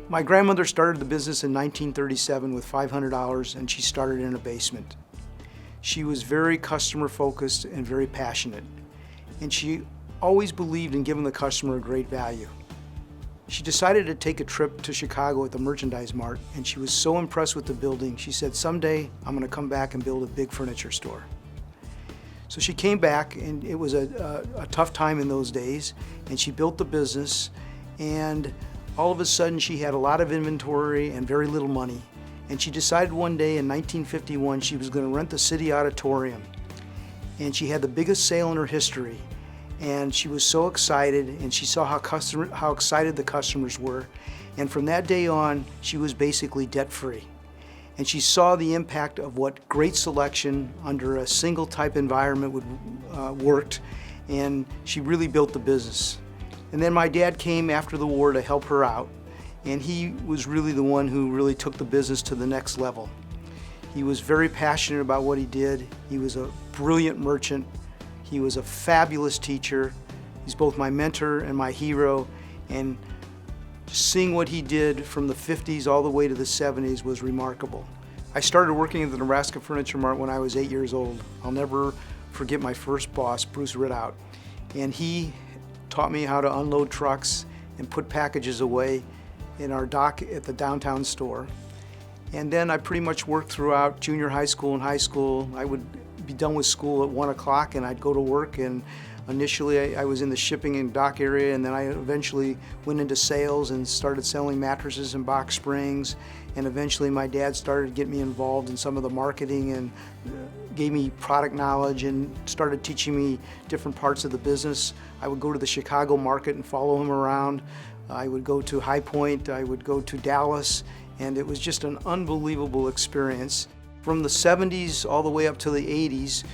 My grandmother started the business in 1937 with $500, and she started in a basement. She was very customer focused and very passionate, and she always believed in giving the customer a great value. She decided to take a trip to Chicago at the merchandise Mart, and she was so impressed with the building, she said, "Someday I'm going to come back and build a big furniture store." So she came back, and it was a tough time in those days, and she built the business, and all of a sudden she had a lot of inventory and very little money. And she decided one day in 1951 she was going to rent the city auditorium, and she had the biggest sale in her history. And she was so excited, and she saw how excited the customers were. And from that day on, she was basically debt-free. And she saw the impact of what great selection under a single type environment worked, and she really built the business. And then my dad came after the war to help her out, and he was really the one who really took the business to the next level. He was very passionate about what he did. He was a brilliant merchant. He was a fabulous teacher. He's both my mentor and my hero, and seeing what he did from the 50s all the way to the 70s was remarkable. I started working at the Nebraska Furniture Mart when I was 8 years old. I'll never forget my first boss, Bruce Ridout, and he taught me how to unload trucks and put packages away in our dock at the downtown store. And then I pretty much worked throughout junior high school and high school. I would be done with school at 1 o'clock, and I'd go to work, and initially I was in the shipping and dock area, and then I eventually went into sales and started selling mattresses and box springs, and eventually my dad started getting me involved in some of the marketing and gave me product knowledge and started teaching me different parts of the business. I would go to the Chicago market and follow him around. I would go to High Point, I would go to Dallas, and it was just an unbelievable experience. From the 70s all the way up to the 80s,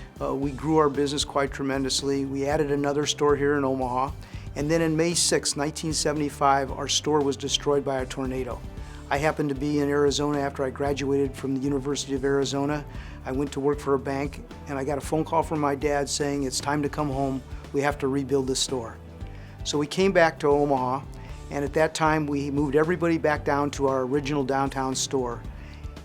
we grew our business quite tremendously. We added another store here in Omaha, and then in May 6, 1975, our store was destroyed by a tornado. I happened to be in Arizona after I graduated from the University of Arizona. I went to work for a bank, and I got a phone call from my dad saying, "It's time to come home. We have to rebuild the store." So we came back to Omaha, and at that time we moved everybody back down to our original downtown store.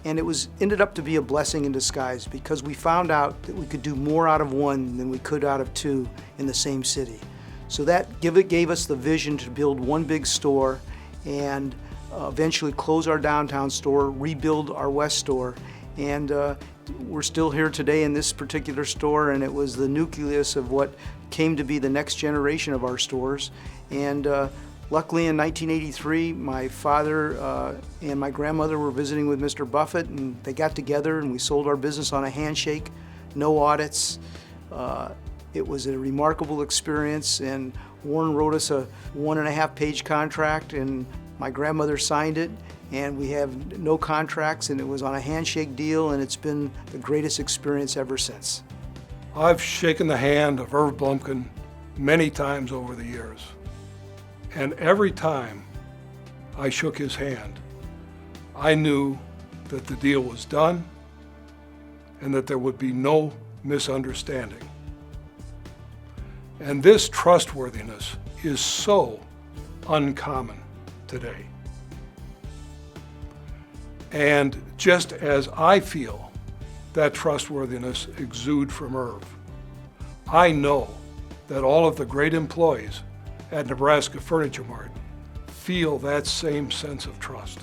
And it ended up to be a blessing in disguise, because we found out that we could do more out of one than we could out of two in the same city. So that gave us the vision to build one big store and eventually close our downtown store, rebuild our west store, and we're still here today in this particular store, and it was the nucleus of what came to be the next generation of our stores. And luckily in 1983, my father and my grandmother were visiting with Mr. Buffett, and they got together and we sold our business on a handshake, no audits. It was a remarkable experience, and Warren wrote us a 1.5-page contract, and my grandmother signed it, and we have no contracts, and it was on a handshake deal, and it's been the greatest experience ever since. I've shaken the hand of Irv Blumkin many times over the years. And every time I shook his hand, I knew that the deal was done and that there would be no misunderstanding. And this trustworthiness is so uncommon today. And just as I feel that trustworthiness exude from Irv, I know that all of the great employees at Nebraska Furniture Mart feel that same sense of trust.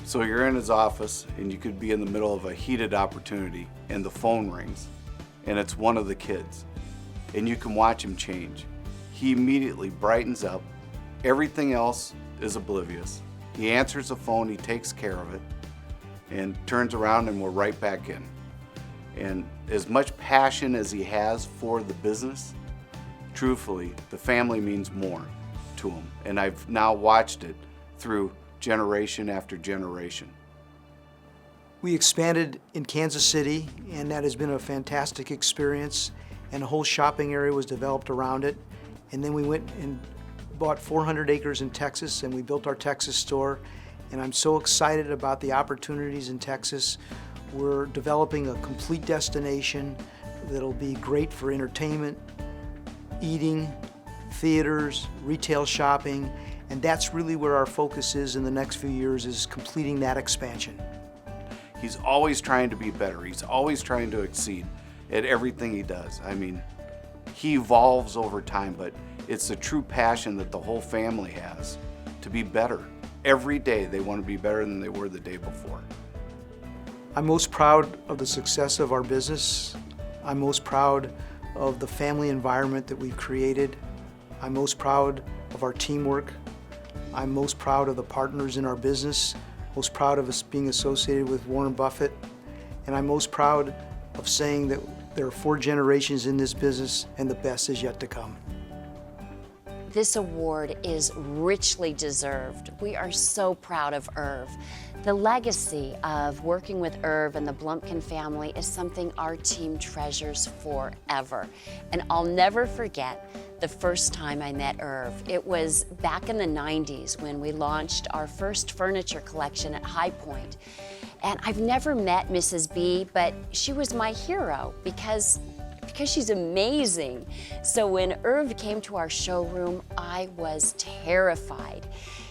So you're in his office, and you could be in the middle of a heated opportunity, and the phone rings, and it's one of the kids, and you can watch him change. He immediately brightens up. Everything else is oblivious. He answers the phone, he takes care of it, and turns around, and we're right back in. And as much passion as he has for the business, truthfully, the family means more to him. And I've now watched it through generation after generation. We expanded in Kansas City, and that has been a fantastic experience, and a whole shopping area was developed around it. And then we went and bought 400 acres in Texas, and we built our Texas store, and I'm so excited about the opportunities in Texas. We're developing a complete destination that'll be great for entertainment, eating, theaters, retail shopping, And that's really where our focus is in the next few years, is completing that expansion. He's always trying to be better. He's always trying to exceed at everything he does. I mean, he evolves over time, but it's the true passion that the whole family has to be better. Every day they want to be better than they were the day before. I'm most proud of the success of our business. I'm most proud of the family environment that we've created. I'm most proud of our teamwork. I'm most proud of the partners in our business, most proud of us being associated with Warren Buffett, and I'm most proud of saying that there are 4 generations in this business and the best is yet to come. This award is richly deserved. We are so proud of Irv. The legacy of working with Irv and the Blumkin family is something our team treasures forever. And I'll never forget the first time I met Irv. It was back in the 90s when we launched our first furniture collection at High Point. And I've never met Mrs. B, but she was my hero because she's amazing. So when Irv came to our showroom, I was terrified.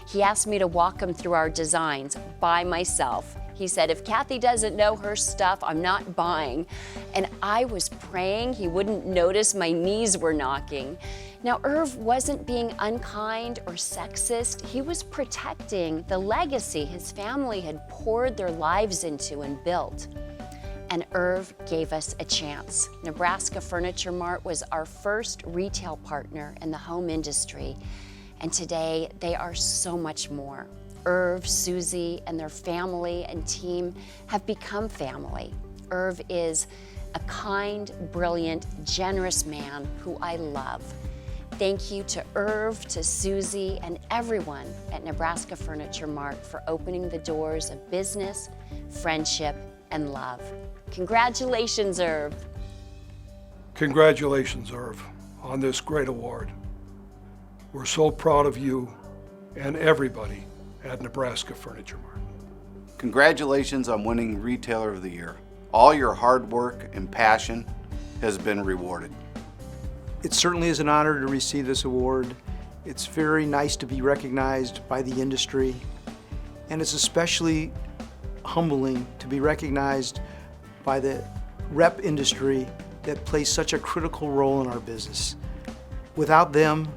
He asked me to walk him through our designs by myself. He said, if Kathy doesn't know her stuff, I'm not buying. And I was praying he wouldn't notice my knees were knocking. Now, Irv wasn't being unkind or sexist. He was protecting the legacy his family had poured their lives into and built. And Irv gave us a chance. Nebraska Furniture Mart was our first retail partner in the home industry. And today, they are so much more. Irv, Susie, and their family and team have become family. Irv is a kind, brilliant, generous man who I love. Thank you to Irv, to Susie, and everyone at Nebraska Furniture Mart for opening the doors of business, friendship, and love. Congratulations, Irv. Congratulations, Irv, on this great award. We're so proud of you and everybody at Nebraska Furniture Mart. Congratulations on winning Retailer of the Year. All your hard work and passion has been rewarded. It certainly is an honor to receive this award. It's very nice to be recognized by the industry, and it's especially humbling to be recognized by the rep industry that plays such a critical role in our business. Without them,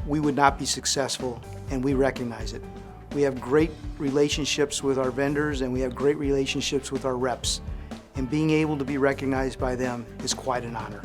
we would not be successful, and we recognize it. We have great relationships with our vendors, and we have great relationships with our reps, and being able to be recognized by them is quite an honor.